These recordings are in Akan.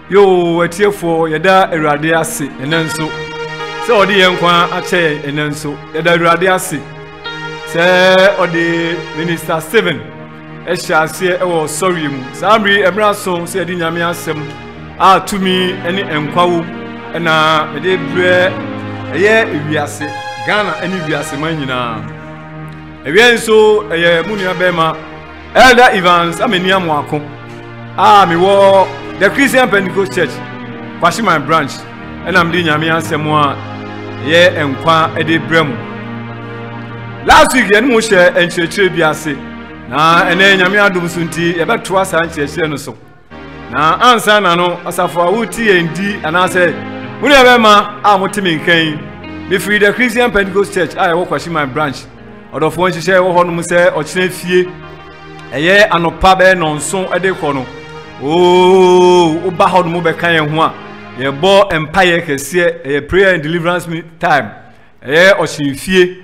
Yo, a tear for Yada Eradiasi, and then so. So the young one a chair, and then so Yada Eradiasi. Say, or the Minister 7. Esha say, oh, sorry, Samri Ebraso said in Yamiasem. Ah, to me, any enquaw, and a day bread, a year if we are sick, Ghana, any we are semina. Again, so a Munia Bema, Elder Evans, I mean, Yamwako. Ah, me war the Christian Pentecost Church, Kwashima branch, and I'm doing Yamiasemwa, ye and Kwa Eddie Bremo. Last week, Musha and Church Biase. Na and then Yamia Dumsunti, about 2 Sanchez, so. Na answer no asafo wuti endi anase muni abema amotimi nkan be free the Christian Pentecost Church I work Kwashima branch odofo nhihye wo hono se okine fie eye anopa be nonso ede kɔ no o ba hono mo be kan ho a ye bo empire kese eye prayer and deliverance time eye okine fie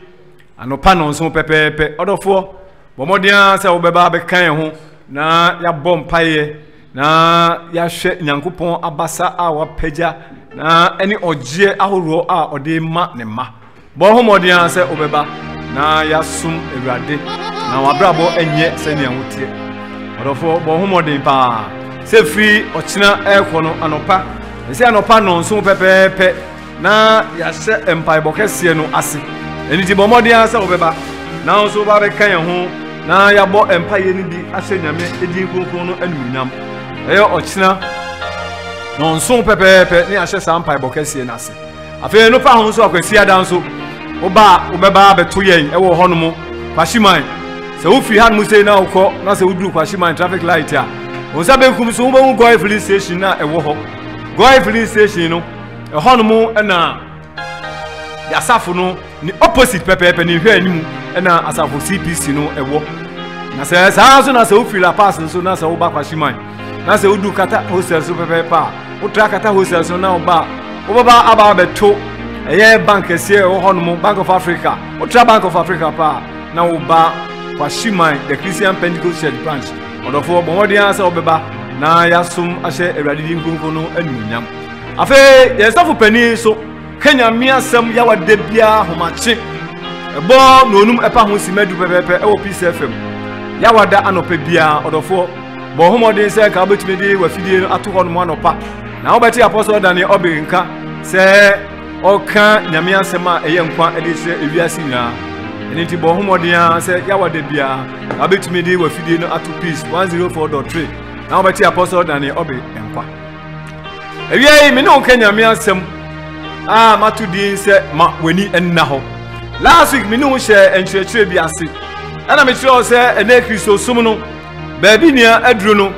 anopa nonso pepepe odofo bomodia se wo be ba be kan ho na ya bo empire na ya hwe nyankopon abasa a wapeja na eni ogye ahoro a ode ma ne ma bo homodian se obeba na ya sum ewrade na wabrabo enye se ne ahotie odofo bo homodin pa se free ochina ekono anopa se anopa no nso pepepe na ya hye empire bokese no ase eni ti bo homodian se obeba na nso ba be kan ho na ya bo empire ni bi ase nyame edi kronkron no anunyam eyo ochina no nso pepepe ni ahye sampai bokese na ase afi no pa ho nso akwasi ada nso obeba beto yen ewo hono mo Kwashiman se wo free han mu sei na ukọ na se wuduru Kwashiman traffic light a onsa be kum so wo go filling station na ewo ho go filling station no e hono mo na ya safo no ni opposite pepepe ni hwe anim na asafo CPC no ewo na se sa so na se wo free la pass nso na se wo ba Kwashiman na se wudu kata hostel so pepepa utra kata hostel so na oba obaba aba beto eye bank ese o hono Bank of Africa utra Bank of Africa pa na oba Kwashiman the Christian Pentecost Church branch odofo bomodian se obeba na yasum ahye ewradidi nkunku no anunyam afi yesafu pani so Kenya miasem ya wade bia homache ebo no onum epa ho simedu pepepe e wo PCFM ya wada anope bia odofo bo homodin se ka betumi di wafidie no ato hono mo anopa na obeti apostle Daniel Obinka se oka nyame asema eye nkwa ede se ewiase nyina eni ti bo homodin se ya wade bia ka betumi di wafidie no ato peace 104.3 na obeti apostle Daniel Obinka ewie me no ka nyame asem matu din se ma weni enna ho last week me no share enchire biase ana me chiro se ene Kristo sum no baby nia aduru no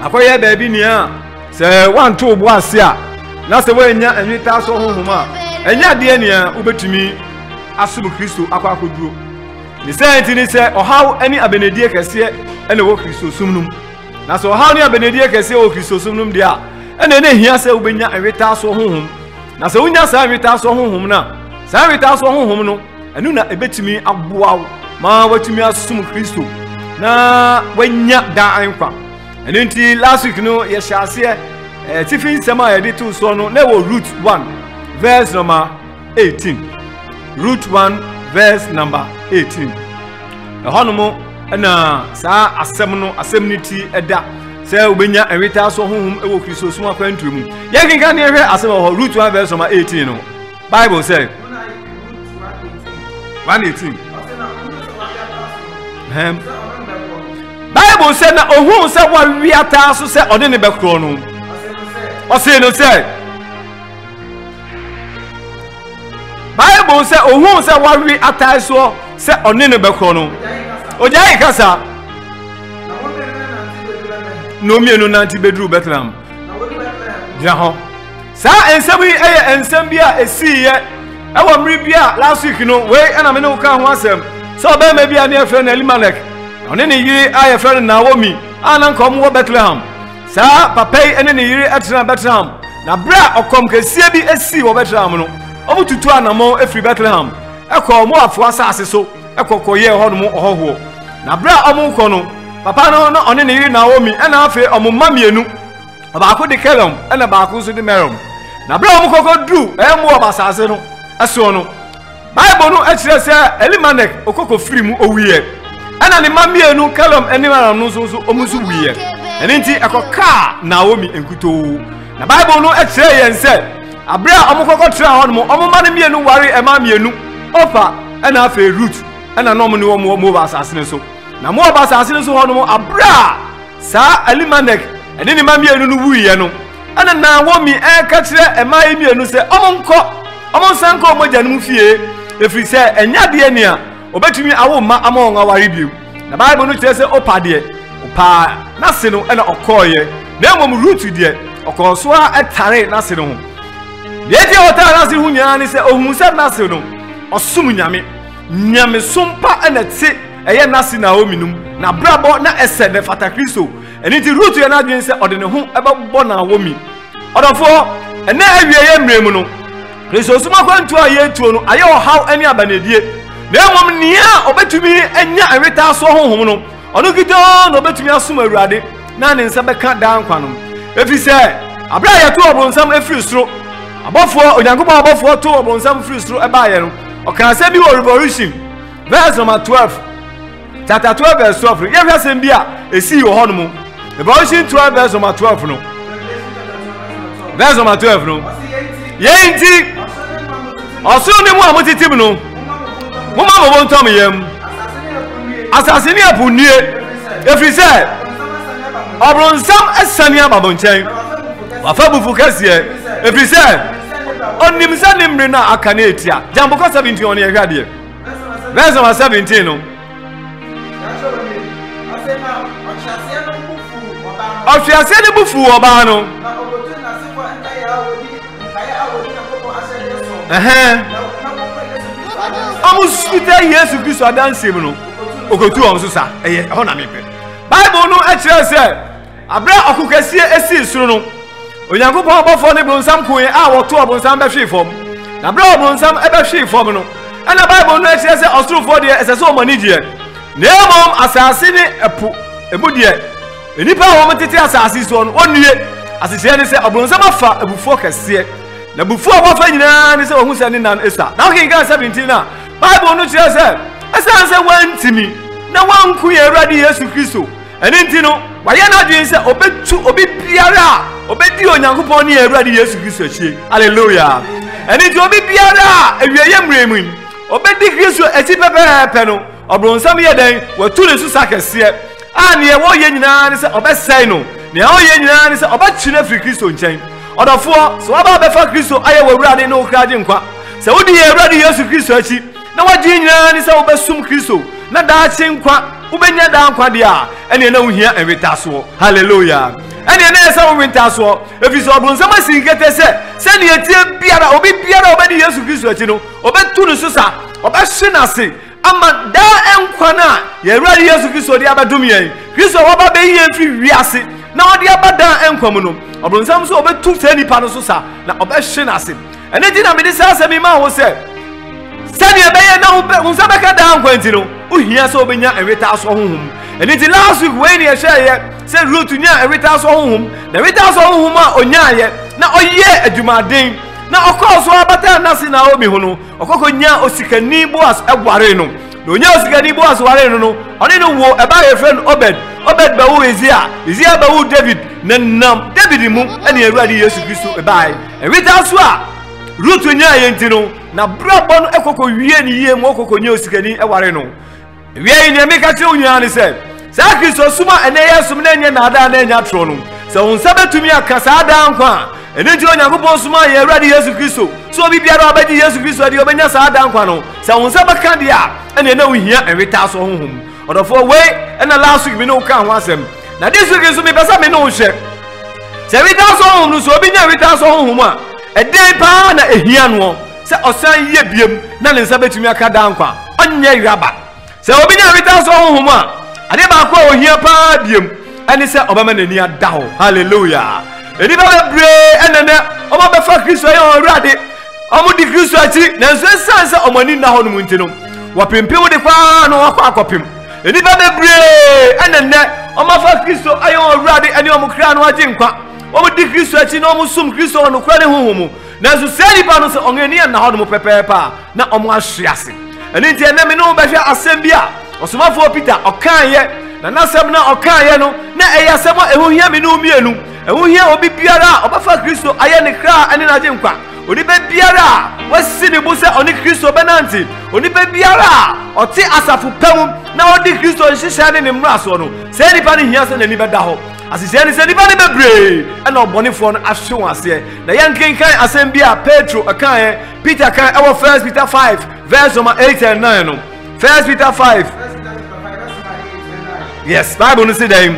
akoye baby nia se wan to bo ase a na se we nya enwita so honhom a enya de nia ubetumi asum Kristo akwakoduro ni senti ni se ohaw ani abenedie kese ene wo Kristo sumnum na se ohaw ni abenedie kese wo Kristo sumnum dia ene ne hia se ubenya enwita so honhom na se unya sa enwita so honhom na sa enwita so honhom no enu na ebetumi aboaw ma watumi asum Kristo na wanya da ankwa enti last week no ye shase tifin sema ye ditu so no na wo root 1 verse number 18 root 1 verse number 18 honomo na sa asem eda se obenya enwita so honhom ewo Kristo suma kwantumu ye kinka ne hwe asem ho root 1 verse number 18 no Bible say 118 Bible say na ohun say wa wiata so say ode ne bekro no o say no say Bible say ohun say wa wiata so say ode ne bekro no ojai kasa no mienu nanti bedru Bethlehem jaho sa ensem yi ensem bia esiye e wa mri bia last week no we na me no ka ho asem so be me bia ne afre na Elimelech one ne yiri aye friend Naomi anan kom wo Bethlehem sa papai ene ne yiri etra Bethlehem na bra okom kesie bi esi wo Bethlehem no obututu anamo efri Bethlehem ekom mo afo asase so ekokoye ho no mo ohoho na bra omo nko no papa no one ne yiri Naomi ena afi omo mamienu Abaako de Kelom ena baako so de Merom. Na bra omo koko dru emu obasase no eso no. Bible no akire se Elimelech okoko firi mu owiye. Ena ne mamienu Kelom eni Merom no so omusu wiye. Eni nti ekoka Naomi enkuto. Na Bible no akire yen se abra omo koko tra ho no omo ma ne mienu ware ema mienu. Opa ena afa Ruth ena no mo ne omo obasase ne so. Na mo obasase ne so ho no abra sa Elimelech eni ne mamienu no wiye no. Ana Naomi ka kire ema emienu se omo sanko omo janum fie efiri se enya de ani a obetumi awo ma amon aware biu na Bible no kire se opa de opa na se no ena okoye na mom Ruth de okoso a etare na se no ho de ti otare na se hu nya ni se ohun se na se no osum nyame sompa ena ti eye na se Naomi num na brabo na ese ne fata Kristo eni ti Ruth ye na dwen se ode ne ho ebebo Naomi odofo ene awieye mremu no Kristo suma kwantu aye tuo no aye ohaw ani abanedie na emom nia obetumi anya aweta so honhom no ono gido no obetumi asoma Awurade na ne nsa beka dan kwa no efi se abra ye to obronsam efiri soro abofo onyankopon abofo to obronsam efiri soro eba ye no okan se bi wo Revelation verse number 12 chapter 12 verse 12 ye hwese bi a esi yo hono Revelation 12 verse number 12 no verse number 12 no yenti oso ni mu amutitim no mo ma bo ntom yam asase ni apunie efiri se obronsam asani ababo nchen wafa bufu kase efiri se onim se ni mre na aka na etia jambo ko 17 on ye hwade verse number 17 no ofiase ni bufu oba no amusuta Yesu Kristo adansem no okotu omso sa eye ho na mepe Bible no akire se abra okukasie esi suru no onyankopon abofo ne bronsam koye a woto obronsam be hwefom na bra obronsam ebe hwefom no ana Bible no akire se osurufo de ese so manigye na emom asase ne epu emudie enipa wo metete asase so no onue asese ne se obronsam afa ebufo kase na bufu awafa nyina ne se ohun se ne nan esa na okin ga 17 na Bible no kire se esa se wantimi na wanku ye Awurade Yesu Kristo eni nti no waye na dwen se obi biara obedi onyankopon ne Awurade Yesu Kristo achi hallelujah eni nti obi biara ewieye mremu obedi Kristo achi pepepe no obronsam ye den watu ne su sakese a ne wo ye nyina ne se obesai no ne wo ye nyina ne se obachi na firi Kristo nchen odofo so aba befa Kristo aye wo Awurade no kraje nkwa se wodi ye Awurade Yesu Kristo achi na wadi nyina ni se obesum Kristo na daachi nkwa ubenya da nkwa dia ene na uhia enwetaso hallelujah ene na ese enwetaso efiso obronsam asinkete se ne etie biara obi biara obedi Yesu Kristo achi no obetu no susa obehye nase ama da enkwa na ye Awurade Yesu Kristo dia abadum yen Kristo waba be yen fi wiase na odi abada enkwa mu no obronsam so obetu se nipa no susa na obehye nase ene di na me de sase mi ma wo se sani ebeye na unsa beka da nkwanti no uhia so obenya eweta so honhom eni ti last week we ni ehye se Ruth nya eweta so honhom na eweta so honhom a onyaye na oye adumaden na okoso abata na si Naomi ho no okoko nya osikani Boaz egware no na onya osikani Boaz ware no oni no wo eba ye friend Obed bawo Ezia bawo David na nam David mu eni Awurade Yesu Kristo eba eweta so a Ruth nya ye ntino na brabo no ekoko wie ni yie mu okoko nya osikani eware no wie ni me ka che onya ni se sa Kristo suma ene Yesu na nya na ada na nya tro no se unsa betumi akasa ada nkwa ene ti onyankopon suma ye Awurade Yesu Kristo so obi biara obedi Yesu Kristo di obenya sa ada nkwa no se unsa beka dia ene na uhia eweta so honhom odofo we ene last week me no ka ho asem na this week so me pesa me no hwe se eweta so honhom no so obi nya eweta so honhom a eden pa na ehia no se osan ye biem na ne nsa betumi aka da nkwa onye iraba se obi nya eweta so honhom a ade ba kwa ohia pa biem ene se obama nani ada ho hallelujah eni ba bre enene oba befa Kristo ye Awurade omo di Kristo achi na nso sanse omani na ho no muntino wapempe wo de kwa no wakwa akopem eni ba bre enene omo fa Kristo aye Awurade eni omo kra no agye nkwa Omudi Kristo achi na omusum Kristo ono kwa ne honhomu na so sɛ nipa no sɛ ɔngani na hɔ no mo pɛpɛɛpɛ na ɔmo ahwease ɛne nti ɛna me no bɛhwɛ asɛm bi a ɔsomafo Peter ɔkaayɛ na nasɛm na ɔkaayɛ no na ɛyɛ asɛm a ɛho hia me no mienu ɛho hia obi biara a ɔbɛfa Kristo ayɛ ne kra ɛne n'agye nkwa onipa biara a wasi ne bo sɛ ɔne Kristo bɛnante onipa biara a ɔte asafo pɛmu na ɔde Kristo nhyehyɛ ne ne mmara so no sɛ nipa ne hia sɛ n'ani bɛda hɔ asise ne sɛ nipa ne bebree ɛna ɔbɔnefoɔ no ahwe wɔn aseɛ na yɛnkenkan asɛm bi a Petro ɛkaeɛ Peter kan ɛwɔ 1 Peter 5 verse number 8 and 9 no 1 Peter 5 yes Bible no say them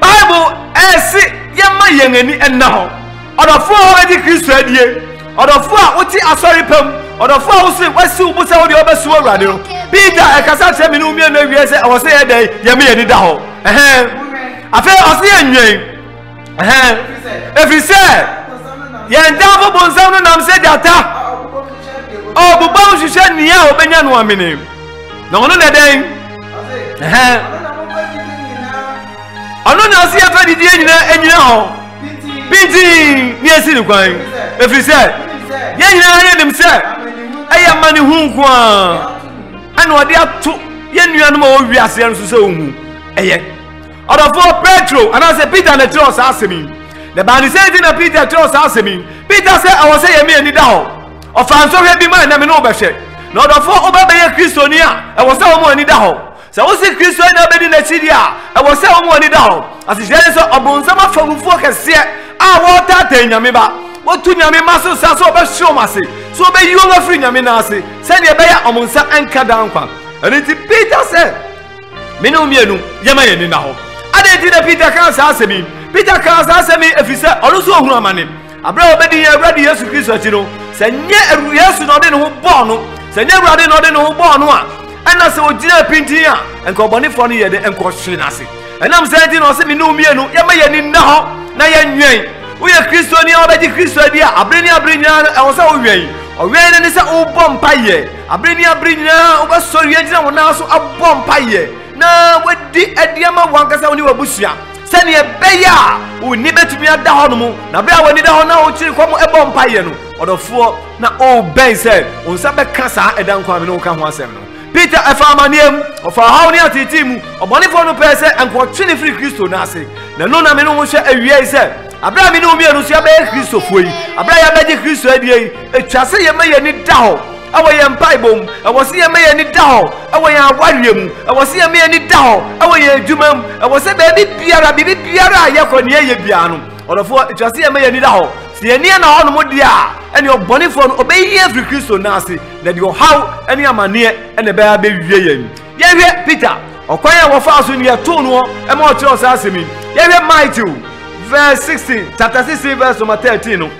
Bible ɛsi yɛma yɛn ani ɛna hɔ ɔdɔfoɔ a ɔdi Kristo adie ɔdɔfoɔ a wote asɔre pam ɔdɔfoɔ a wosi wasi wo sɛ wode ɔbɛsi Awurade no Peter ɛkasa kyerɛ me no mie no awie sɛ ɔwɔ sɛ yɛ dɛn yɛme yɛni da hɔ afei ɔse yɛ nnwen ɛfiri sɛ yɛn damfo bonsam no nam sɛ gyata ɔbobɔ wo hwehwɛ nnea a ɔbɛnya no amene na ɔno na dɛn ɔno na ɔse yɛfa didie nyina hɔ pintin ne yɛsi ne kwan ɛfiri sɛ yɛn nyinaa yɛnim sɛ ɛyɛ ma ne hu nko a ɛna ɔde ato yɛn nuanom a wɔwi aseɛ no so sɛ ɔhu ɛyɛ ɔdɔfoɔ Petro anaasɛ Peter na ɛkyerɛ saa asɛm yi na baane sɛ nti na Peter kyerɛ saa asɛm yi Peter sɛ ɛwɔ sɛ yɛme ani da hɔ ɔfa nsɔhwɛ bi ma ɛnam ne wobɛhwɛ na ɔdɔfoɔ wobɛbɛyɛ Kristoni a ɛwɔ sɛ wɔn ani da hɔ sɛ wosi Kristo na wobɛdi n'akyi di a ɛwɔ sɛ wɔn ani da hɔ asehyeɛ ne sɛ ɔbonsam afamufoɔ kɛseɛ a wɔtaataa nyame ba wotu nyame ma so sa so obɛhye wɔn ase so obɛyi wɔn afiri nyame na ase sɛdeɛ ɛbɛyɛ ɔmo nsa ɛnka da nkwa ɛno nti Peter sɛ me ne omienu yɛma yɛn ni na hɔ ade nti na Peter kan saa asɛm yi Peter kan saa asɛm yi ɛfiri sɛ ɔno nso ohunu amane abrɛ a ɔbɛdi yɛn Awurade Yesu Kristo akyi no sɛ nyɛ Yesu na ɔde ne ho bɔɔ no sɛ nyɛ Awurade na ɔde ne ho bɔɔ no a ɛna sɛ ogyina pintin a nka ɔbɔnefoɔ no yɛ de nka ɔhwere n'ase ɛnam sɛ nti na ɔsɛ me ne omienu yɛma yɛn ni na hɔ na yɛnwɛn woyɛ Kristoni a wɔbɛgye Kristo adi a abere ne abere nyinaa no ɛwɔ sɛ wowɛn ɔwɛn no ne sɛ wobɔ mpayɛ abere ne abere nyinaa wobɛsɔre agyina wo nan so abɔ mpayɛ na wadi adiama wankasa wo ne wabusua sɛneɛ ɛbɛyɛ a wo ni bɛtumi ada hɔ no mu na bere a w'ani da hɔ na wokyiri kɔm ɛbɔ mpayɛ no ɔdɔfoɔ na ɔbɛn sɛ wo nsa bɛka saa ɛda nkwa me ne woka ho asɛm no Peter ɛfa amanneɛ mu ɔfa haw ne atete mu ɔbɔnefoɔ no pɛɛ sɛ nkɔtwe ne firi Kristo no ase na no na me ne wo hwɛ awie sɛ abra me ne omienu so yɛbɛyɛ Kristofoɔ yi abra yɛbɛgye Kristo adie yi etwa sɛ yɛma yɛni da hɔ ɛwɔ yɛn mpaebɔ mu ɛwɔ sɛ yɛma yɛni da hɔ ɛwɔ yɛn awareɛ mu ɛwɔ sɛ yɛma yɛni da hɔ ɛwɔ yɛn adwuma mu ɛwɔ sɛ baabi biara biribi biara a yɛkɔ ne yɛyɛ biara no ɔdɔfoɔ etwa sɛ yɛma yɛni da hɔ sɛ yɛni na hɔ no mo deɛ a ɛne ɔbɔnefoɔ no ɔbɛyi afiri Kristo no ase na deɛ ɔhaw ɛne amanneɛ ɛna ɛbɛyɛ abɛwie yɛn yɛhwɛ Peter ɔkwan a wɔfaa so ne yɛtoo no ɛma ɔkyerɛ saa asɛm yi yɛhwɛ Matthew verse 16 chapter 16 verse number 13 no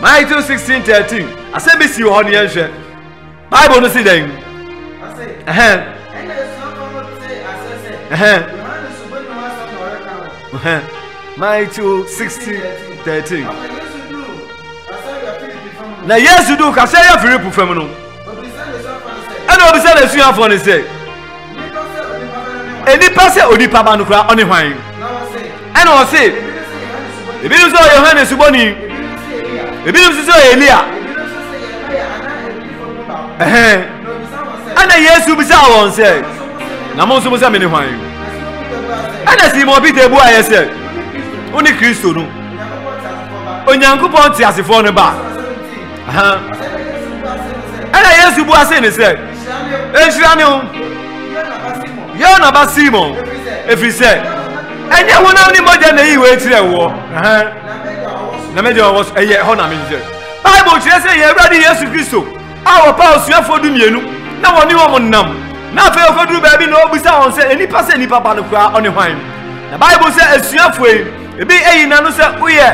Matthew 16:13 asɛm bi si hɔ ne yɛnhwɛ Bible no si dɛn Matthew 16:13 na Yesu du kasa yɛ Filipo fam no ɛna obisa na asuafoɔ no sɛ enipa sɛ onipa ba no kora ɔne hwan ɛna ɔse ebinom sɛ Yohane subɔni ebinom sɛ Elia ɛna Yesu bisa wɔn sɛ na mo nso mo sɛ me ne hwan ɛna Simon Peter bu ayɛ sɛ wone Kristo no Onyankopɔn te asefoɔ no ba ɛna Yesu bu ase ne sɛ ɛnhyira ne ho Yona ba Simon ɛfiri sɛ ɛnyɛ honam ne mogya na yi wɔ akyirɛ wɔ na mɛgya wɔ so ɛyɛ hɔ na menhyɛ Bible kyerɛ sɛ yɛ Awurade Yesu Kristo a wɔpa asuafoɔ dumienu na wɔne wɔn nam na afei ɔkɔduru baabi na ɔbisa wɔn sɛ enipa sɛ nipa ba no koraa ɔne hwan na Bible sɛ asuafoɔ yi ebi ɛyi na no sɛ woyɛ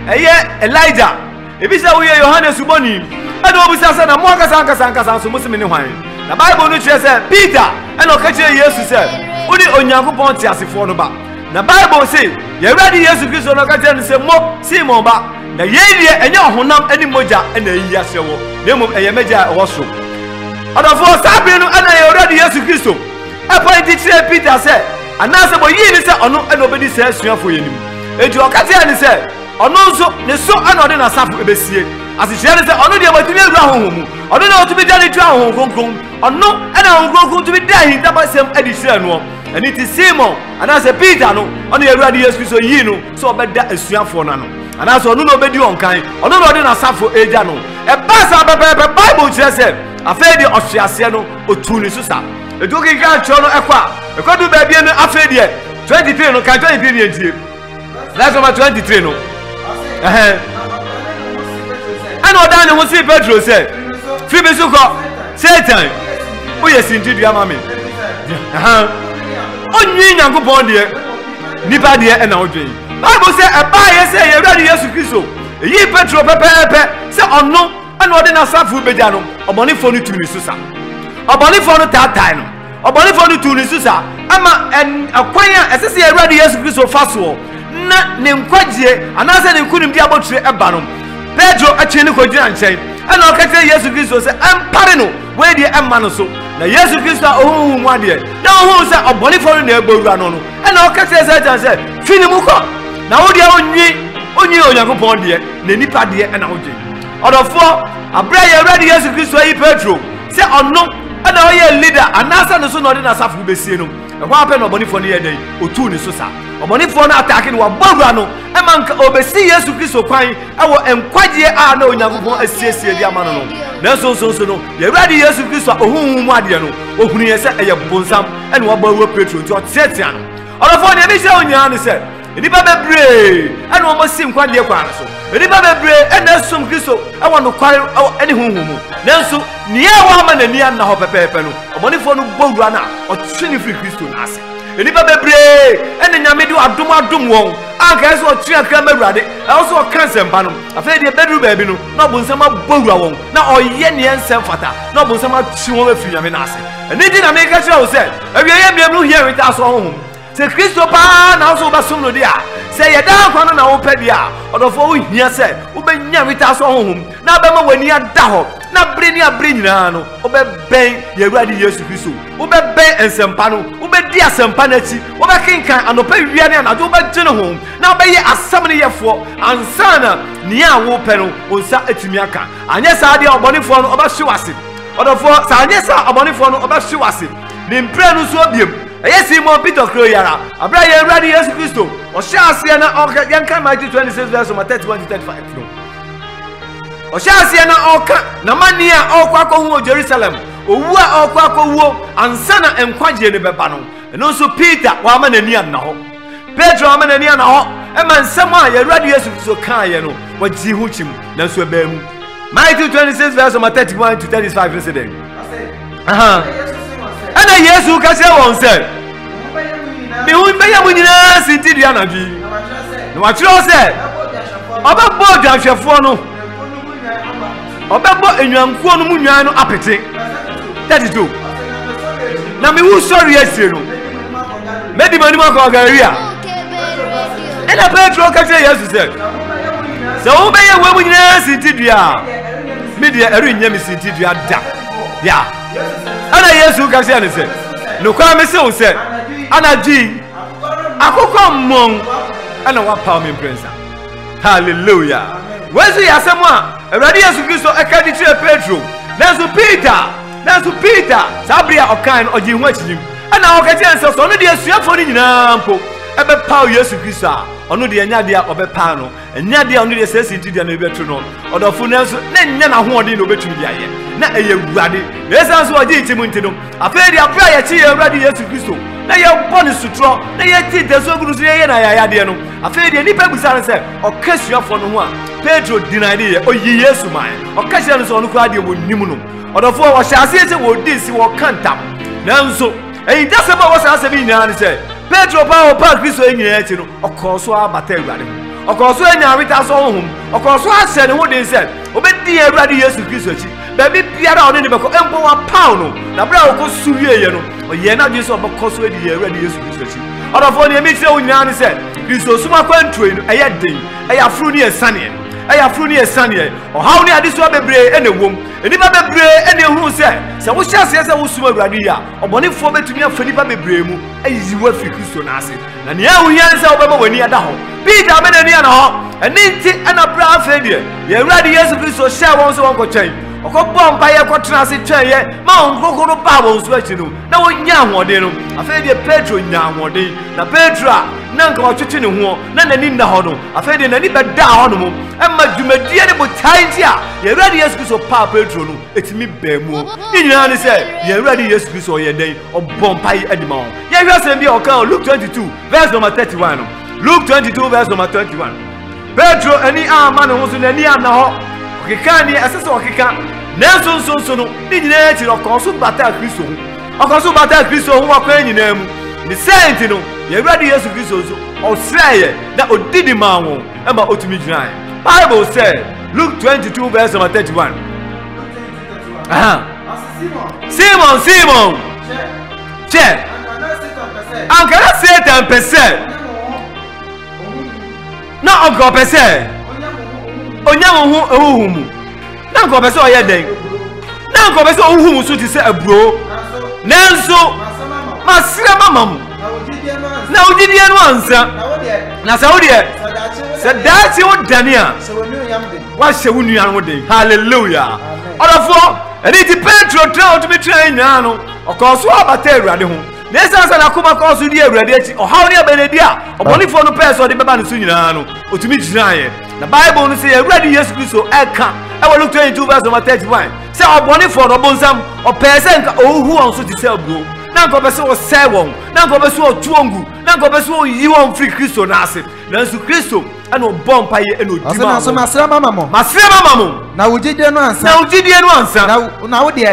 ɛyɛ Elijah ebi sɛ woyɛ Yohane subɔni ɛna ɔbisa sɛ na mo ankasa nso mo se me ne hwan na Bible no kyerɛ sɛ Peter ɛna ɔka kyerɛ Yesu sɛ wode Onyankopɔn te asefoɔ no ba na Bible sɛ yɛwurade Yesu Kristo no ɔka kyerɛ no sɛ mo Simon ba na yɛdeɛ ɛnyɛ ɔhonam ani mogya ɛna ayi ahyɛ wɔ na mmom ɛyɛ magya a ɛwɔ so ɔdɔfoɔ saa bere no ɛna yɛwurade Yesu Kristo ɛpɔ nti kyerɛ Peter sɛ anase bo yi ni se ono e no bedi se asuafo yenim eju okatia ni se ono nso ne so ana ode na safu ebesie asihia ni se ono de matumi awura honhom ono na otumi dia ni twa honhom kronkron ono ana honhom kronkron tumi dia hin tabasem adi hira no ani ti Simon anase Peter no ono ye awura de Yesu Kristo yi no so obeda asuafo na no anase ono no obedi onkan ono na ode na safu eja no e basa bebe Bible kire se afedi ohwiase no otuni so sa eduki ka cho no ekwa du ba bia no afedi 23 no ka 23 ni entie that's number 23 no ana odan ne ho si Petro se fi bi su ko Satan o ye sinti dua ma me onyi Nyankopon de nipa de e na odwen Bible say e ba ye say ye ready Yesu Kristo yi Petro pepepe se ono ana ode na safu beja no obonifo no tuni susa obonifo no tatai no obonifo no tuni susa ama akwan a esese ye ready Yesu Kristo faso na ne nkwagie anase ne kunim di abotire eba no Pedro achi ne kogina nchen ana okete Yesu Kristo se ampare no we die emma no so na Yesu Kristo ohun mu ade na ohun se obonifo no na egbowura no no ana okete Satan se fini mu ko na wo die onyi Onyankopon de na nipa de na wodwe odofo abra ye ready Yesu Kristo yi Pedro se ono ana oye leader anasa no so no de na safu besie no e kwa pe no obonifo no ye den otu ni so sa obonifo no attack ni wa bogura no e manka obesi Yesu Kristo kwan e wo enkwagye a na Onyankopon asiesie di amano no na so no ye ready Yesu Kristo ohun mu ade no ohunu ye se eye bonsam e no wa Pedro nti o tetia no odofo ne bi se onya ni se enipa bebre ana o mosi nkwade kwa so enipa bebre ena som Kristo awo no kware ene hunhumu nanso niye wa ma nani na ho pepepe no obonifo no bogura na o twini free Kristo na ase enipa bebre ene nyame di adom won anka so o twia kra mawurade e so o kansem no afa de bedru baabi no na obonsam bogura won na oye ne ensem fata na obonsam atwi won afiri nyame na ase eni di na me ka kira o se awie ye mmienu here wita so honhom se Kristo pa na so ba som no dia se ye da kwa na wo pedi a odofo wo hia se wo be nya wita so honhom na ba ma wani ada ho na bre ni abre nyina no wo be ben ye awurade Yesu Kristo wo be ben ensempa no wo be di asempa na chi wo be kinkan anopa wia ne na wo be gine ho na be ye asam ne yefo ansana ni a wo pe no onsa atumi aka anye sa dia obonifo no oba hwewase odofo sa anye sa obonifo no oba hwewase ni mpre no so biem eye Simon Peter kro yara abra ye ready Yesu Kristo o sha ase na o yanka Matthew 26 verse 31 to 35 no o sha ase na o ka na mani a o kwa ko hu Jerusalem owu a o kwa ko wu ansana enkwagye ne beba no eno so Peter wa ma nani an na ho Pedro wa ma nani an na ho e man nsam a ye ready Yesu Kristo kan ye no wa ji hu chim na so eba mu Matthew 26 verse 31 to 35 incident ana Yesu ka se won se mi hu be ya munyina sinti dia na bi na wa kiro se obebo dwahwefo no obebo enwankuo no munwan no apete that is do na mi hu sorry ese no medi mani ma ko garia ena Petro ka se Yesu se so be ya we munyina sinti dia mi dia eru nya mi sinti dia da ya ana Yesu ka se ne se no kwa me se o se ana ji akoko mmon ana wa pa me prince hallelujah wezu ya semu a awurade Yesu Kristo eka di tire Pedro nanso Peter sabria okan oji hu achim ana o ka ti anse so no de asuafo ni nyina mpo ebe pa Yesu Kristo a ono de anya de a obepa no anya de ono de sesi ti de na ebetu no odofo nanso na nya na ho ode na obetumi de aye na eye wuade esa so oji timu ntino afedi apra ya chi awurade Yesu Kristo na ye boni sutro na ye ti de so guru so ye na ya de no afedi ni pebusa no se okasuafo no ho a Pedro denied ye oyi Yesu man okashia no so ono kwa de wonnim no odofo wo hyase se wo di si wo kantam nanso eyi dasema wo sa se bi nyina ne se Pedro pa Kristo enyina echi no okoso abata awurade okoso enya wita so honhom okoso ase ne ho den se obedi awurade Yesu Kristo echi baby biara one ne beko empo wa pound no na bra wo ko suwie ye no oye na dwe so obokoso edi awurade Yesu Kristo echi odofo ne mi tire onyina ne se Kristo suma kwantoi no eye den eye afru ne esane eye afru ne esane o hawo ne ade so bebre ene wom enipa bebre ene hu se wo hya se wo suma awurade ya obonefo betumi afa nipa bebre mu ayi wo afiri Kristo na ase na ne ahu yan se obema wani ada ho Peter me na ni ana ho eni nti ana bra afa die ye awurade Yesu Kristo hya won se won ko twen okobom pa ye ko tena se twen ye ma onkokoro ba won so achi no na wonya ahode no afa die Petro nya ahode na Petro na nka otwetwe ne ho na nani nna ho no afa die nani beda ho no mo emma dwumadie ne botai nti a ye awurade Yesu Kristo pa Petro no etimi ba mu ni nyina ne se ye awurade Yesu Kristo ye den obom pa ye adima ho ye hwasem bi oka Luke 22 verse number 31 no Luke 22 verse number 21 Petro ani ama ne ho so nani ana ho okeka ni asese okeka nanso so no ni nyina ti okonso bata Kristo ho okonso bata Kristo ho wakwa nyina mu ni senti no ye awurade Yesu Kristo so osreye na odidi ma ho ema otumi gyina Bible said Luke 22 verse number 31 Simon che ankara Satan pese na onko pese onya wo hu na onko pese oye den na onko pese ohu so ti se aburo nanso masira mamam na odidie no ansa na saudie sadati odania wa shewu nuan wo den hallelujah orafo eni ti Petro tra otumi tra nyina no okoso abata awurade ho nesa na kuma koso di awurade achi ohaw ne abenedi a obonifo no peso de beba no so nyina no otumi gyinaye na Bible no say awurade Yesu Kristo eka e Luke 22 verse 31 say obonifo no bonsam opese nka ohu on so ti say abuo na nko bese wo say won na nko bese wo tuongu na nko bese wo yi won free Kristo na ase na nso Kristo ana obom paye ena odima so masira mama mo na wujide no ansa na wo de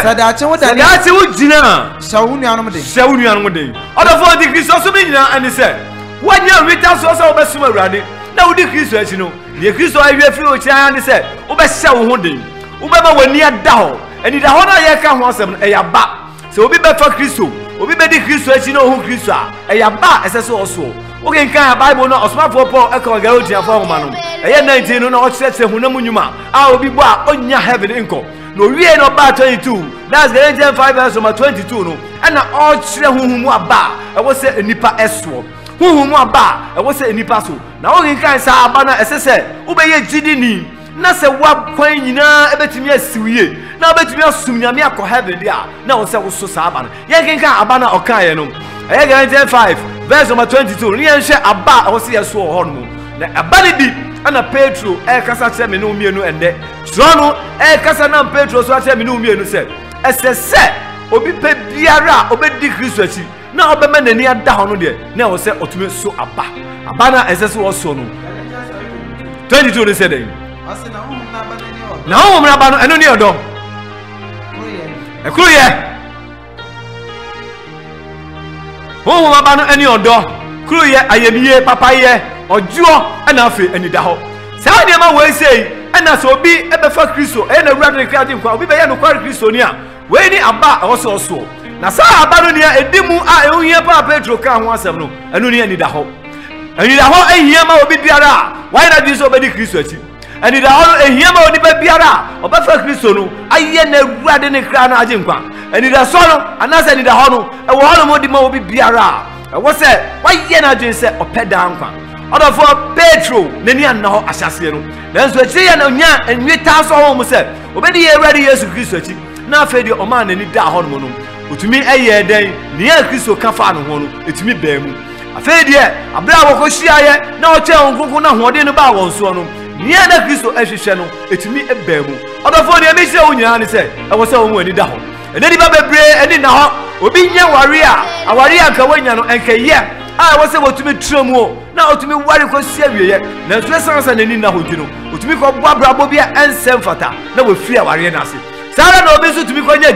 sadache wo gyina shawu nuanom de odofo di Kristo so me nyina ani se wanya wita so so obesuma awurade na wudi Kristo achi no ne Kristo awie fi o chia ani se obehya wo ho den obema wani ada ho eni da ho na ye ka ho asem e ya ba se obi be fa Kristo obi be di Kristo achi no ho Kristo a e ya ba ese so oso oge nkan Bible no osmafo Paul eka Galatians 4 ma no eye 19 no na o kyerɛ hunam nyuma a obi bo a onya heaven nko no wie no ba 22 that's Galatians 5 verse 22 no ana o kyerɛ huhumu aba e wo se enipa eso huhumu aba e wo se enipa so na oge nkan sa aba na esese wo be ye gidini na se wa kwan nyina ebetimi asiwie na obetimi asum nyame akọ heaven dia na wo se wo so sa aba na ye nkan aba na okaye no eye Galatians 5 verse number 22 ni enhwe aba wo se yeso ho no na aba ne bi ana Petro kasa che me no mienu ende tro no kasa na Petro so che me no mienu se esese obi pe biara obedi Kristo achi na obema nani ada ho no de na wo se otumi so aba na esese wo so no 22 ni se den na ho mra ba no eno ni odo ekuru ye ho ba no eni odo kuru ye ayemiye papa ye ojuo na afi anida ho saa de ma we sei na so obi ebefa Kristo na awurade ne krade nkwa obi be ye no kware Kristo ni a we ni aba oso na saa aba no ni a edimu a ehunye pa Petro ka ho asem no enu ni anida ho ehia ma obi biara why na Jesus obedi Kristo achi anida ho ehia ma oni ba biara obefa Kristo no aye na awurade ne kra na age nkwa anida so no anase anida ho no e wo ho no di ma obi biara e wo se waye na age se opeda nkwa odofo Petro neni anna ho ahyase no nanso achi ya na nya enwita so ho mu se obedi ye awurade Yesu Kristo achi na afedi o ma nani da ho no otumi eye den ne ya Kristo ka fa no ho no etumi ba mu afedi e abra wo ko hyiaye na o che onkunku na hoode no ba won so no ne na Kristo ahwehwe no etumi eba mu odofo ne mi se wo nyina ne se e wo se wo mu ani da ho eni ba bebre eni na ho obi nya aware a ka wanya no enkaye a wo se wotumi tremu o na otumi ware ko sia wieye na so sansa nani na ho gino otumi ko bo abrabo bia ensem fata na wo firi aware na ase sara na obi so tumi ko nya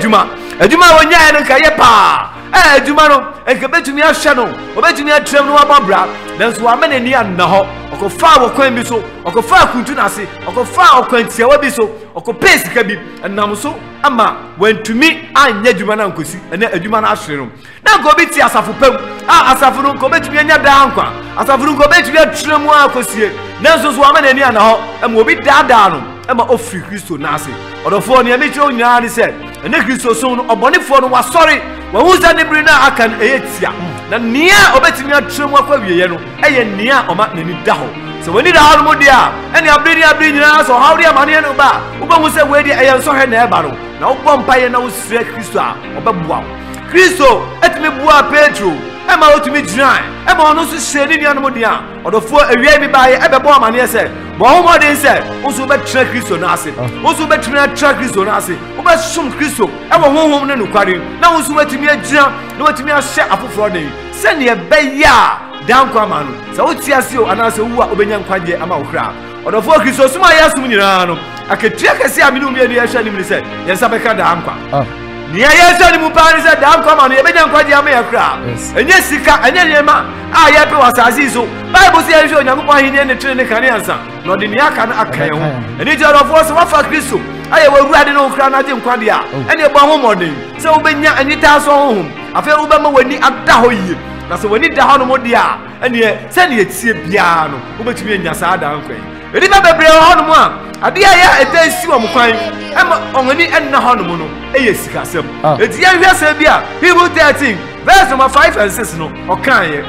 adwuma wonya no kaye pa adwuma no enka betumi ahwe no obetumi atrem no ababra nanso wa menani anna ho okofa wo kwan bi so okofa kuntu na ase okofa okwantia wa bi so okopesi ka bi enam so ama wantumi anya adwuma na nkosi ena adwuma na ahwe no na ko bi ti asafo pam asafo no ko betumi anya da ankwa asafo no ko betumi atrem akosie nanso so wa menani anna ho ama obi da no ema ofri Kristo nase odofo ne me chiro nyina ne se ene Kristo so no obonefo no wasori wa huza ne biri na aka no eyetia na nia obetimi atremu akwa wieye no eye nia oma nani da ho so woni da ho mo dia ene abiri nyina so hawri amane no ba ubahu se we dia eye nso he na eba no na ubom paye na usire Kristo a obabua Kristo etimi bua Petro ema otumi giran ema ono so hyeni nia no mo dia odofo awia bi baye ebebo amane se bo ho mo den se usu betre Kristo na ase usu betre tra Kristo na ase ubesum Kristo ema honhom ne nukware na usu betimi agiran na betimi ahye afoforo den se ne beya dan kwa manu se oti ase o anase wu a obenya nkwaje ama okra odofo Kristo suma yasum nyina no aketia kese aminu mi enu ahye ni se yensa beka dan kwa ni ayesa ni mupani se dan kwa manu yebenya nkwaje ama yakra enye sika enye nyema a ye pe wasasi so bible say ehwe onyankopon ahine ne tire ne kane ansa no de ni aka na aka ye ho eni je odofo se wafa Kristo aye wawurade no okra na je nkwade a ene ebo ho modin se ubenya anita so honhom afa ubema wani ada ho yie na se wani da ho no modia ene se ne etie bia no ubetumi anya sa da nkwan edi ba bebre ho no mo a ade ya etansi wo mkwan ema ongani enna ho no mo no eye sikasem edi ya hwese bia Hebrew 13 verse number 5 and 6 no okan ye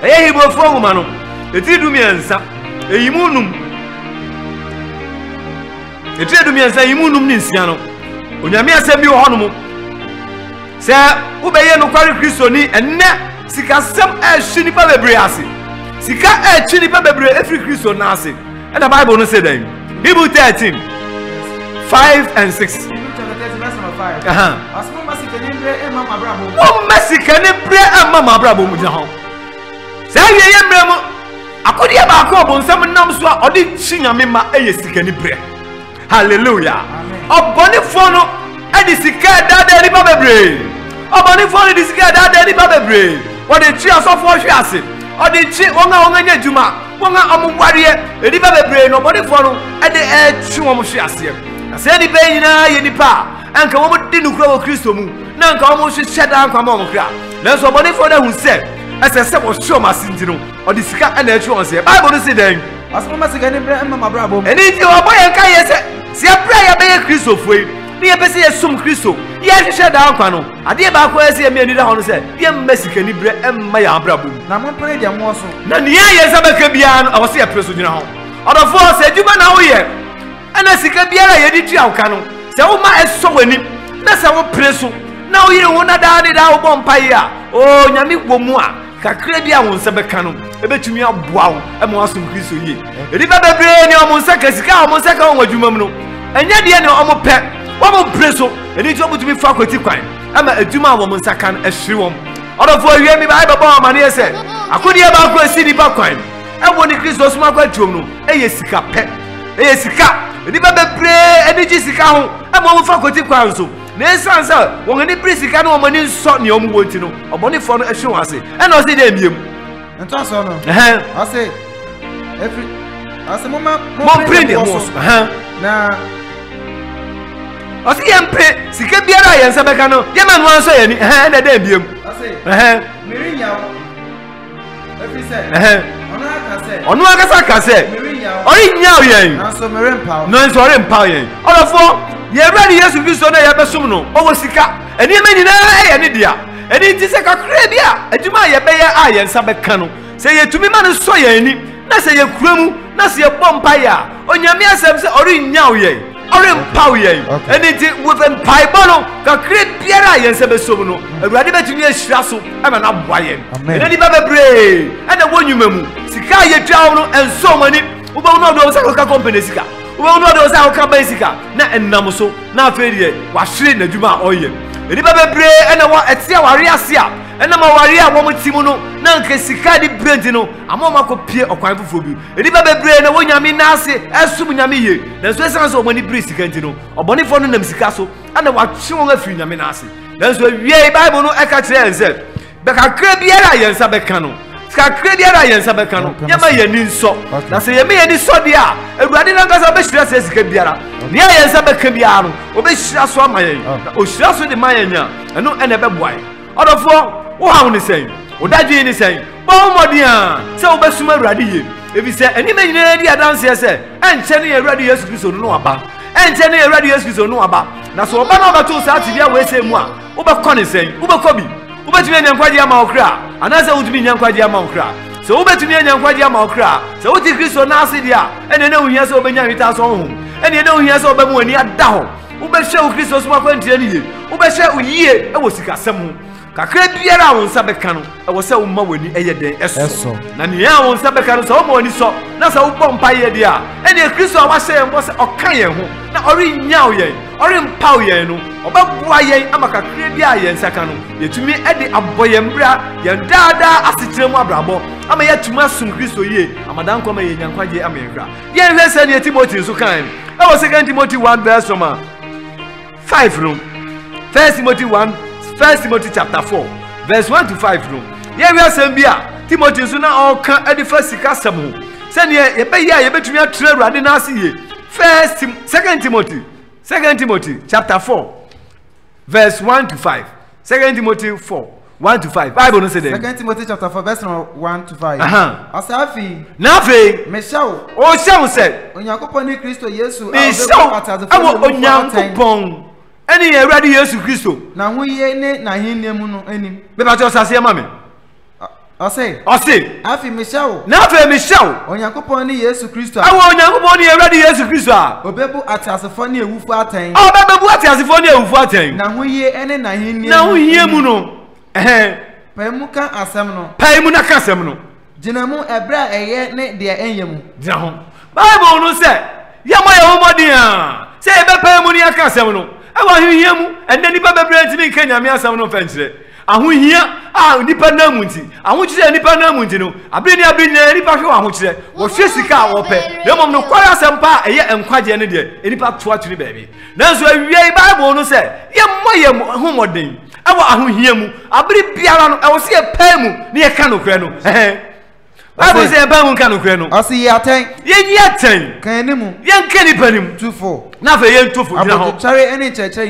eye Hebrew fo ngoma no edi dumiensa eyimunum edi dumiensa eyimunum ni nsia no onyame asem bi ho no mo se ubeye no kwari Kristo ni enne sikasem ehwi ni pa bebre ase sika ehwi ni pa bebre efri Kristo na ase and the Bible no say them Hebrew 13 5 and 6 asmo masikanibre emma mabrabo o masikanibre emma mabrabo mu jaho say ye mre mo akodi e ba ko obonsam nam so a odi chinyame ma eye sikanibre hallelujah obonifo no edi sika dada ni ba bebre obonifo no edi sika dada ni ba bebre odi chi asofo hwe ase odi chi wonga nya juma wonga omware edi ba bebre no obonifo no edi chi wo mo hwe ase ase ni be nyina ye nipa anka wo di nukura wo Kristo mu na anka wo hwe hyeda anka ma wo kra na so obonifo na hu se ese wo hwe ma sinti no odi sika na echi won se Bible no say den asmo masika ni bre emma mabrabo eni ti wo boye nka ye se se bra ya be Kristo foi ni ye pese ye sum Kristo ye hwehwe da anka no ade ba ko ese ye me ni da ho no se ye masika ni bre emma ya abrabo na mo pere de mo so na ni ye se beka bia no awose ye preso gyina ho odofo se djuma na wo ye ana sika biara ye di tua anka no se wo ma eso wani na se wo preso na wo yire wo na da de da wo bompai a o nyame wo mu a kakra bia wo nse beka no ebetumi aboa wo e mo asum Kristo ye edi ba bebre ni o mo nse ka sika o mo nse ka wo adwuma mu no enya de ni o mo pe wo mo preso edi ti o butumi fa kwati kwan ama adwuma wo mo nse kan ehwe wo odofo wie mi ba baba o mane ese akodi e ba ko esi ni ba kwan e wo ni Kristo suma kwa twom no eye sika pe eye sika edi ba bebre edi ji sika ho e mo fa kwati kwan so na esansa won ni prisika na omani nso ne omu wonti no obonifo no ehwe wase e na o se de miem ento so no o se every ase mo prende mo na o se yempe sika biara yensa beka no ye manu anso ye ni na de miem o se mirinya every say ono aka se ori nya o yen na so merempa no nso ori mpa yen olofo ye ready Yesu Kristo na ye besum no owo sika eni me nyina ye ne dia eni ti se kakra bia adwuma ye be ye a ye nsa beka no se ye tumi ma no so ye ni na se ye kuramu na se ye bompa ya onyame asem se ori nya o yen ori mpa o yen eni ti with empai bono kakra biara ye nsa besum no awurade betumi ahira so ama na boa yen eni ba bebre ena wonwuma mu sika ye twa no enso mani uba no do se ka company sika uba no do se ka ban sika na enam so na afedie wa hwere na dwuma oye eni ba bebre ena wa etia ware ase a ena ma ware a wo mutimu no na nka sika di brand no amoma ko pie okwan fofo bi eni ba bebre na wonyame na ase esum nyame ye na so esan so omani bre sika nti no obonifo no nam sika so ana wa twe won afiri nyame na ase na so wie Bible no eka kire ense be kakra biara yensa beka no kakra biara yensa beka no yema ye ni nso na se yema ye ni so dia awurade na ngasa be hira se sika biara ne yensa beka biara no obe hira so amaye na o hira so de maye nya eno ene be boai odofo wo hawo ni sen o dadwe ni sen bo modia se obesuma awurade ye ebi se eni me nyina di adanse se enche ne Awurade Yesu Kristo no aba enche ne Awurade Yesu Kristo no aba na so oba na obato sa ati bia we se mu a wobekọ ne sen wobekọ bi wobetumi anya nkwaje ama okra anase wotumi anya nkwaje ama okra so wobetumi anya nkwaje ama okra so wuti Kristo na ase dia ene ne ohia se obenya nwita so ho ene ne ohia se obemu ani ada ho wobehwe Kristo so akwantire ne ye wobehwe uyie e wo sikasem ho kakra biara won sa beka no e wo se wo ma wani eye den eso na ne ya won sa beka no so wo ma wani so na sa wo bom pa ye dia ene Kristo a wa se mbo se okan ye ho na ori nyaaw ye ori mpaw ye no obabua ye ama kakra bia ye nsaka no yetumi e de aboye mbra ye daada asetiremu abrabo ama yetuma sum Kristo ye amadan koma ye nyankwaje ama yekra ye hwese ne Timothy so kan e wo 2 Timothy 1 verse 5 no 1 Timothy chapter 4 verse 1 to 5 no ye hwese bia Timothy so na oka edifa sika sem ho se ne ye be ya ye betumi atre Awurade na ase ye 2 Timothy chapter 4 verse 1 to 5 2 Timothy 4 1 to 5 Bible no say there 2 Timothy chapter 4 verse 1 to 5 Asafi nafe meshaw o shaw say Onyankopon ni Kristo Yesu awo Onyankopon eni Awurade Yesu Kristo na ho ye ne na hinnem no anim be ba cho sase ma me Ose afi meshaw nafe meshaw Onyankopon ni Yesu Kristo awo Onyankopon ni Awurade Yesu Kristo a obebu atasefo ne ewufu atan obebu atasefo ne ewufu atan na ho ye ene na hinnem na ho ye mu no paimu kan asem no paimu na kasem no jinamu ebra eye ne de enyemu jina ho Bible no say yama ye homodin a say ebe paimu ni akasem no e wa hihia mu ende nipa bebre ntimi kan nyame asem no fankire ahohia a nipa na munti ahokyire nipa na munti no abiri ni nipa hwe ahokyire wo hwe sika wo pe na mom no kwara asem pa eye enkwaje ne de nipa to atwiri baabi nanso awie Bible no say ye homodin awo ahohia mu abiri biara no e wo se paimu ne ye ka no kra no Bible say paimu ka no kra no o se ye aten ye aten kan ni mu ye nka ni panim tufo na fa ye ntufo dina ho abochare ene cheche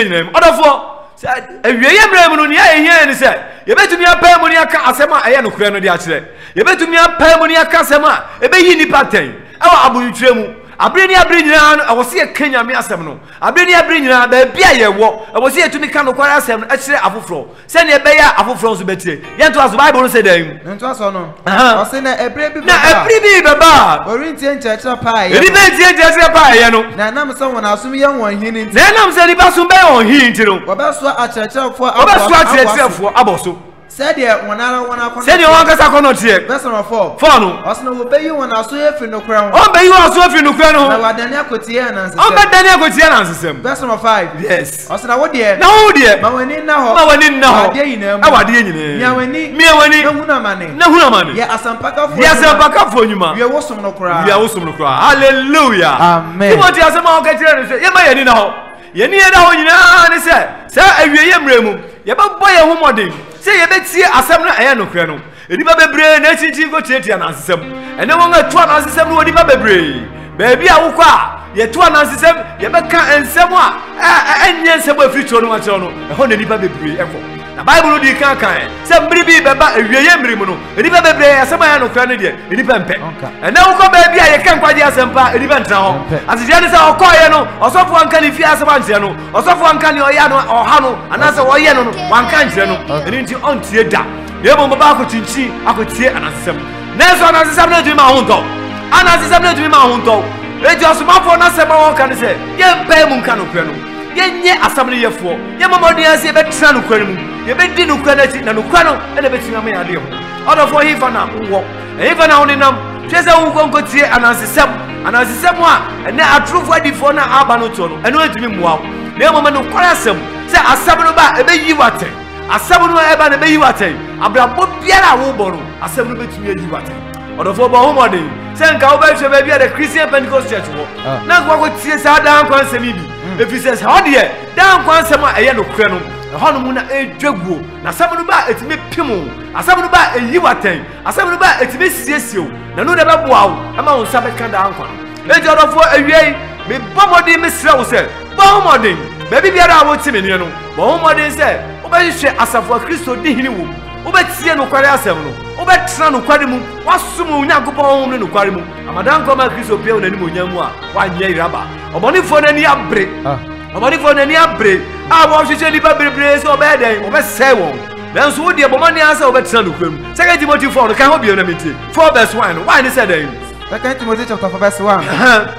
inam odofo awie ye mra mu no ne ye hia ni se ye betumi apaimu ne aka asem a eye no kra no de akire ye betumi apaimu ne aka asem a ebe yi ni paten awo aboyutre mu abiri nyina no awose ye kenya me asem no abiri nyina ba bia ye wo awose ye tumi ka no kwara asem no akire afoforo se ne be ya afoforo so betie ye nto aso Bible no say dem nto aso no o se na ebri bi baba orintie nchechira pa ye eri be tie nchechira pa ye no na nam se wona asum ye won hini nti na nam se ni ba so be won hini nti no obeso achechirafo aboso said ye wona said ye won kasa kono tie verse 4 no osno wo be yi wona aso ye firi no kra ho on be yi aso firi no kra no na wadani akotie na nsesem on be dani akotie na nsesem verse 5 yes osna wo de na wo de ma wani na ho ade yina mia wani na huna mane ye asampaka fo nyuma ye wosom no kra hallelujah amen Timothy asema o ka kire no se ye ma ye ni na ho ye ni ye na ho nyina ne se awie ye mremu ye ba boye homodin se ye betie asem no eye no kre no ediba bebre na chinchi go tietia na asem ene won atu na asem no ediba bebre baabi a wokọ a ye to na asem ye beka ensem a enye ensem afiri to no ache no e ho na ediba bebre ekọ na Bible no di kan se mbiri bi beba awie ye mrimu no ediba bebre asem aya no kre no de ediba mpe ene wokọ baabi a ye kan kwaje asem pa ediba ntra ho asije ne se okọ ye no osofo anka ni fi asem anche no osofo anka ni oya no oha no anase oye no wanka nche no eni nti ontie da ye bo baba akotinchi akotie anasem neso anasem na dwuma honto anasem na dwuma honto eji osumafo na sema won kan se ye mpa mu nka no kwe no ye nye asam ne yefo ye mamodi ase be tra no kwe mu ye be di no kwe na ti na no kwe no ene be tinga me ade ho odofo hifa na wo hifa na onenam twese wo konkotie anasem a ene atrofo adifo na aba no to no ene otimi muawo na mama no kwara asem se asam no ba ebe yi wate asem no eba na be yi wate abrabo biara wo bono asem no betumi yi wate odofo bo homodin se nka wo ba hwe ba bia the Christian Pentecost Church wo na kwa ko tie sa dan kwan asem bi efisɛ how de dan kwan asem a ɛyɛ no kure no ɛhɔ no mu na edwaguo na asem no ba etimi pimo asem no ba eyi wate asem no ba etimi siesio na no de ba boawo ama wo nsa bɛka dan kwan enti odofo awiei me bomodin me srɛ wo sɛ bomodin baby biara a wo timi ne no bomodin sɛ wo ba hwehwɛ asafo Kristo di hini wo Obetie no kware asem no. Obetra no kware mu. Wasum Onyankopɔn no kware mu. Amadan koma Kristo pia onani monyamu a wanye iraba. Obonifo nani abre. Obonifo nani abre. Abo hwehwe nipa bebre so obeden, obesɛ won. Nanso wo de bomani ansa obetra no kwam. 2 Timothy 4 no kan ho bia na meti. 4 verse 1 no. Why ni said that? 2 Timothy chapter 4 verse 1.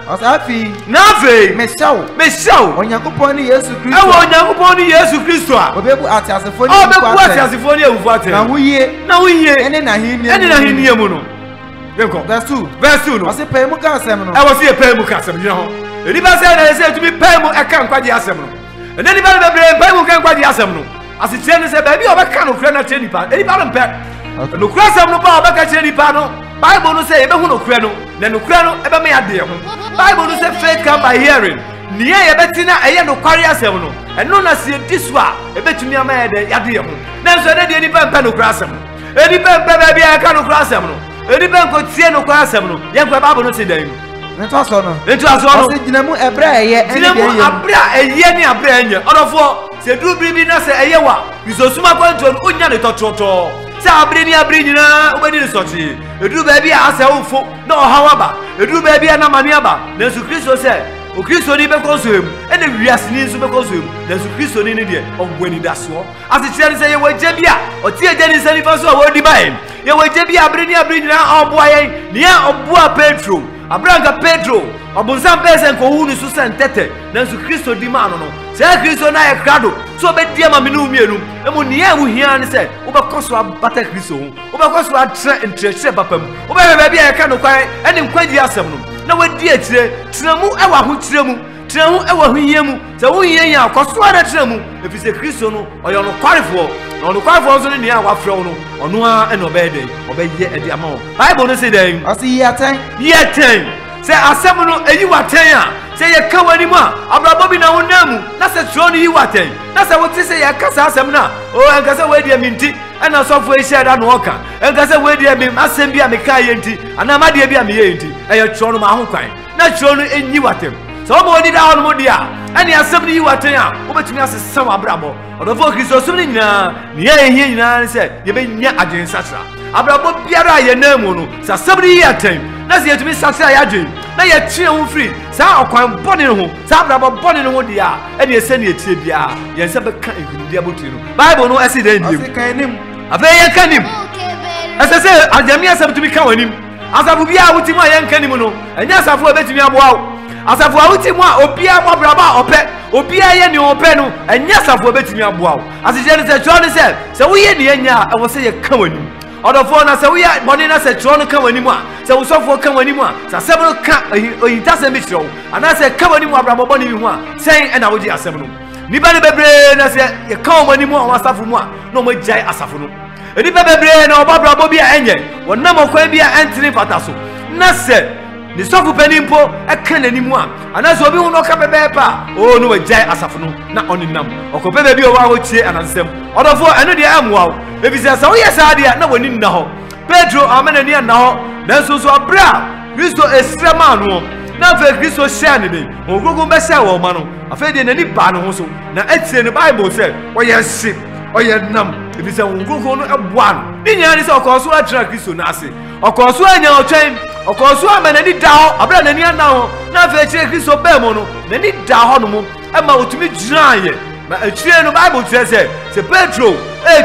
Asafi. Nafe. Meshaw. Onyankopɔn ni Yesu Kristo. Ewo Onyankopɔn ni Yesu Kristo a. Obebu atiasefo ni obebu atiasefo ni ewufu ate. Na wuye. Ene na hinni mu no. Denko. Verse 2 no. Ose pay mu ka asem no. Ewo se pay mu ka asem gyina ho. Ediba se na se tumi pay mu eka nkwaje asem no. Ene ni ba bebre pay mu ka nkwaje asem no. Ase tie ne se ba bi obeka no kura na tie nipa. Ediba no mpe. No kura asem no ba obeka tie nipa no. Bible no say ebe hu no kura no. Na no kura no ebe me ade ho. Bible no say faith come by hearing. Niye ye betina eye no kware asem no. Eno na se disu a ebetumi ama ye de yade ho. Na so na de nipa mpe no kura asem. Nipa mpe ba bia ka no kura asem no. Nipa ko tie no kura asem no. Ye kwa Bible no say dan. Nto aso no. Ose ginamu ebra eye ene de eye. Ginamu abra eye ni abra enye. Odofo se du bibi na se eye wa. Bizosuma kwanto onya ne tototo. Sa abri nyina obedi research edu ba bia asa wofo na ohawaba edu ba bia na mane aba na Yesu Kristo se o Kristo ni be konsoem ene wiase ni nso be konsoem na Yesu Kristo ni de ogwani daso ase kire se ye waje bia o tie je ni se ni faso wo di bae ye waje bia abri nyina oboa yen ne ya oboa Petro Abranga Pedro obunsan pese nko hu ni so sentete na Yesu Kristo di ma no se Kristo na ye krado so be dia ma menu mienu emu ne ya hu hia ne se wo be koso abata Kristo hu wo be koso atra entreche papam wo be be bia ye ka no kwan ene nkwaji asem no na wadi akire tiramu ewa ho tiramu tiramu ewa ho hia mu se wo hia ya koso ara tiramu efise Kristo no oyo no kwarefo no no kwarefo so ne ya wafre wo no ono a ene obede obeye edi ama wo Bible no say den asi yeten se asem no eyi waten a se ye ka wani mu a abrabo bi na wonamu na se tro no yi waten na se wote se ye ka sa asem na o enkasa we dia minti ana sofo e share da no oka enkasa we dia mi asem bi a me ka ye nti ana ma dia bi a me ye nti eye tro no ma ho kwan na tro no enyi waten so mo oni da hono mo dia ani asem no yi waten a obetumi asesa wa abrabo odofo Kristo sum ni nyina ne ye hie nyina se ye be nya agensa tra abrabo biara ye namu no sa asem ni yaten na se yetumi satra ya dwen na ye tie ho free sa okwan bone ho sa abrabo bone no ho dia ene ese ne etie bia ye nse be ka ehunidi abotiri no Bible no ese den dim ase kan nim afa ye kanim ese se ajami asem tumi ka wanim asafu bia wutimu ye kanim no enya asafu ebetumi aboa wo asafu wutimu a obia mo abraba ope obia ye ne ope no enya asafu ebetumi aboa wo asije ne se tro ne se wo ye ne enya e wo se ye ka wanim odofo na se wo ye bone na se tro no ka wanim a se wo sofo ka wanim a se asem no ka oyinta se bi tro ana se ka wanim abraba bone bi ho a sen e na wo ji asem no nipa ne bebre na se ye ka wanim a wasafu mu a no mo jai asafu no nipa bebre na obabrabo bi a enye wonam okwan bi a entini fata so na se ni sofu penimpo eka nanimu a ana se obi hu no ka bebepa o no we jai asafu no na oninam okope bebi o wa ho tie anansem odofo eno de amwa o ebisa sa wo yesa de na woni nna ho Pedro amenani na ho nanso so abra Kristo esrema no na fe Kristo share ne ogogo be share wo ma no afa de nani ba no ho so na etie ne Bible say wo yesi oye nam ebisa ogogo no eboa no ni nya ni se okoso atra Kristo na ase okoso anya otwen okoso amenani da ho abra nani na ho na fe chire Kristo be mo no nani da ho no mo e ma otumi gyina ye na echire no Bible say se Pedro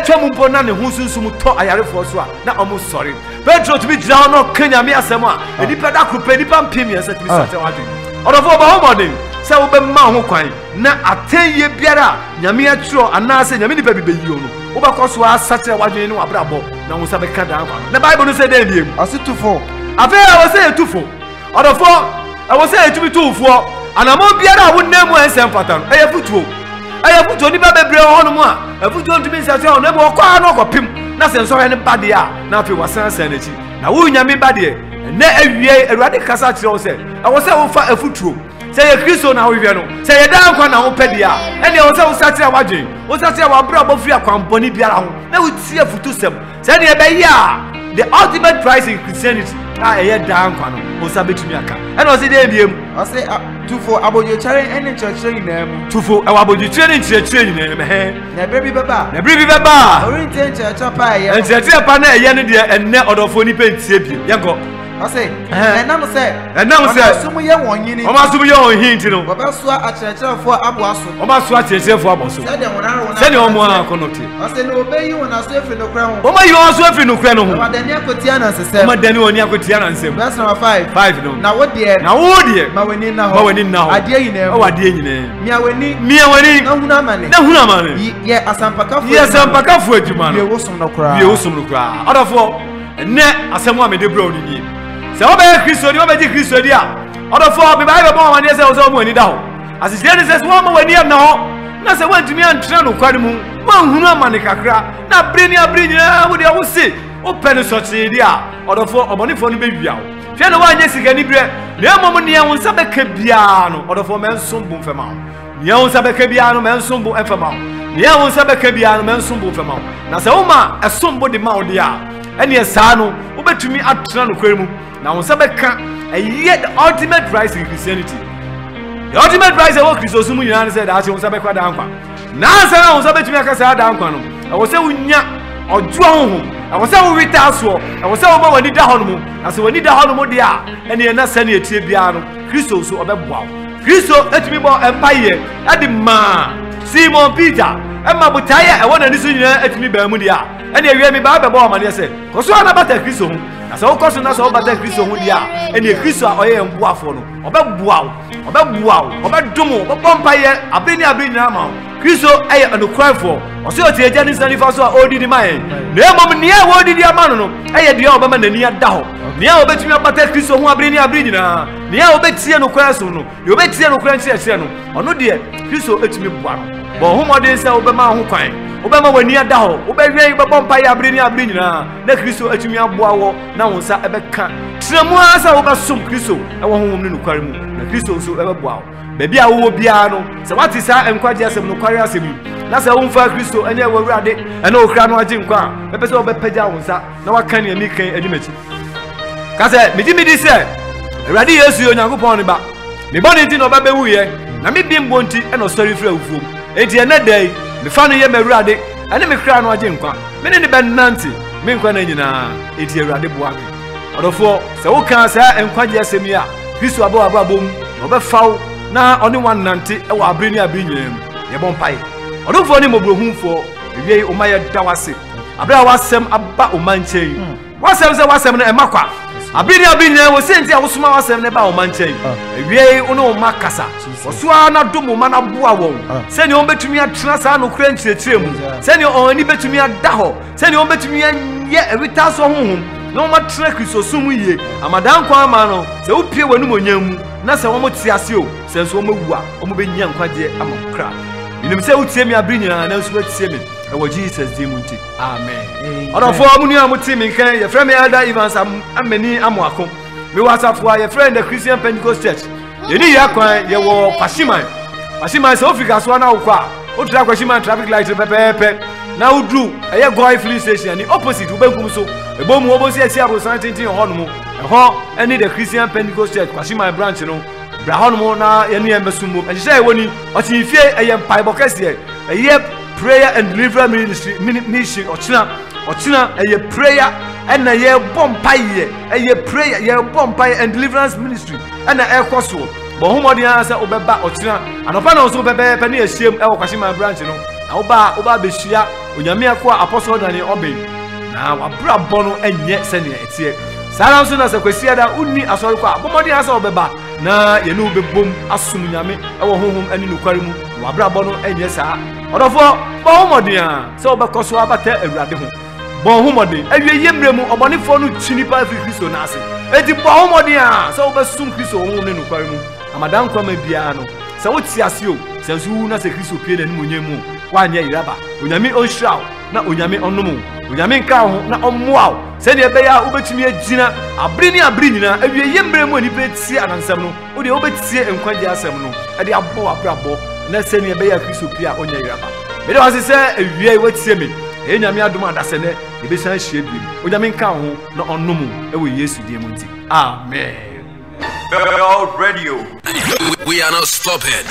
twam mpo na ne ho sunsum to ayarefo so a na omo sorry Pedro tumi gyina ho no kanya me asem a enipa da kropa enipa mpem ye se tumi sate wadwen odofo ba ho modern se wo be ma ho kwan na ateye biara nyame atro anase nyame nipa bi beyi no wo ba koso asate wadwen no abrabo na wo sabe ka dan kwa na Bible no say dey biem asitufo afa wo say etufo odofo wo say etumi tufo anamo biara wo nemu ensem patan eye futuo ayafuto ni ba bebre hono mu a afuto ntumi nsase hono ebo kwa no kopim na se nso ne bade a na afi wasan san nachi na wo nyame bade na awie awurade kasa kire wo se wo se wo fa afutuo se ye Kristo na wo hwe no se ye dan kwa na wo pede a ene wo se wo satire wadwen wo satire wa bra bo firi akwanboni biara ho na wo tie afutu sem se ne ye be ya the ultimate price in Christianity a ye dan kwa no wo sabetumi aka ene wo se dey biem I say tufo abojuchare ene church nyinam tufo e wabojuchare ni church nyinam he na brebi beba orinte church pa ye church pa na ye ne de enne odofo ni pentie bi yenko I say enam say sumu ye wonyini o ma sumu ye onhinti no baba so a church for aboaso o ma so a church for aboaso se de o mo akonote I say no obeyi wona so efi no kra ho o ma yo so efi no kra no ho baba dani akotia na nsem o ma dani oni akotia na nsem verse number 5 no na wo de ma weni na ho ade nyina o ade nyina mia weni na huna amane ye asampakafo adwuma no ye wosum no kra odofo ne asemu amede bro ni ni se wo be Kristo ni wo be ji Kristo dia odofo be Bible bo amane se wo so mo ani da ho asije ni se wo mo wani am na ho na se wantumi antra no kware mu ma hunu amane kakra na abri nyina wo de wo se o pe no so chi dia odofo obonifo no be wia wo hwe no wa nya sika ni bre na mom ne won sa be ka bia no odofo mensom bu mfema ne won sa be ka bia no mensom bu mfema ne won sa be ka bia no mensom bu mfema na se wo ma esom bu de ma wo dia ene sa no wo betumi atra no kware mu na won sa be ka yet the ultimate rise in Christianity. The ultimate rise of Christos whom you said that you sabe kwa dankwa. Na sa won sabe tumi akasa dankwa no. I was say unya odwo ho. I was say we rita so. I was say we wani da ho no mu. Na se wani da ho no mu dia ene na sa na etie bia no. Christos so obeboa. Christo etumi bo empire ade ma Simon Peter emma butaya e wona ni so nyina etumi ba mu dia. Ene ewie mi ba bebo amane se. Koso na bata Christo ho. Na so koso na so bata Christo ho dia. Ene Christo a oye mboafo no. Obeboa obedomo obompaye abeni na ma Kristo eye anokwafo ose otie agya ni sani fa so a odidi mai na emom ne a odidi ama no eye de obama nani ada ho ne a obetumi abata Kristo ho abeni nyina ne a obetie no kwaso no ne obetie no kwan chie no ono de Kristo etumi boa no bo homode se obema ho kwan obema wani ada ho obehwe bompaye abeni nyina na Kristo etumi aboa wo na wonsa ebeka tremu asa obesom Kristo ewo honhom ne no kware mu na Kristo so ebeboa bebi a wo bia no se wati sa enkwaje asem no kware asem na se wonfa Kristo ene wawurade ene okra no age nkwa bebe se obepaja wonsa na waka ne mi kan adimachi ka se midi se awurade Yesu Onyankopɔn ne ba me boni ti no babewu ye na me bimbo nti ene osori fra awufom enti ene dai me fa no ye mawurade ene me kra no age nkwa me ne benanti me nkwa na nyina enti awurade boa me odofo se wo kan sa enkwaje asem ya Kristo abom obefaw na oni wannante e wa abri nyem ye bompai odofo ni mobrohunfo ewie o maye dawase abra wasem aba o manchen wasem se wasem na emakwa abri nyem wo senti a wosoma wasem na ba o manchen ewie ono makasa oso na domo mana boa won se ni on betumi atena sa no kura nchirechire mu se ni on ni betumi adaho se ni on betumi ye ewita so honhom no matra Kristo sumu ye amadan kwa ama no se upie wanu monyam na se womo tiase o se so womo wu a womo benya nkwaje amakra inim se utie mi abri nyina na so utie mi e wo Jesus di munti amen odofo mu nua muti mi kan ye frame elder Evans amani amoako me wasafo a ye friend the Christian Pentecost Church ye ni ya kwan ye wo Pashiman se ofika so na wo kwa o tra Pashiman traffic light pepepe na udru eye Goy filling station ni opposite ubenkum so ebom obosi esi abosan tintin ho no mu ho any the Christian Pentecost Church Pashiman branch no bra ho no mu na ye ne emesum e je woni o ti fie eye mpai bokese eye prayer and deliverance ministry ochina eye prayer and eye bompaye eye prayer ye bompaye and deliverance ministry and e koso bo homodi ansa obeba ochina anopa na so bebe pe na ehiem e wo Pashiman branch no na oba behia onyame akwa apostle dani obe na wabra bono enye sene etie sara nso na sekwesi da unni asori kwa bomodi asa obeba na ye no bebom asum nyame e wo honhom ani nukware mu wabra bono enye saa odofo bo homodi a se obekoso abata awurade ho bo homodi awie yemre mu obonifo no chinipa afri Kristo na ase eti bo homodi a se obesum Kristo honhom ne nukware mu amadan kwa ma bia no se woti ase o se nsu na se Kristo pie na nimonyemu wanye iraba onyame onhraw na onyame onomu onyame nka ho na ommoaw se ne ebeya ubetumi agina abri nyina awie yembre mu onipa tie anansam no wo de obetie enkwagye asem no e de abo abrabo na se ne ebeya Kristo pie a onye iraba me de wase se awie watie me enyame adom adase ne ebesan hie bi onyame nka ho na onomu e wo Yesu die mu nti amen World Radio. We are not stopping.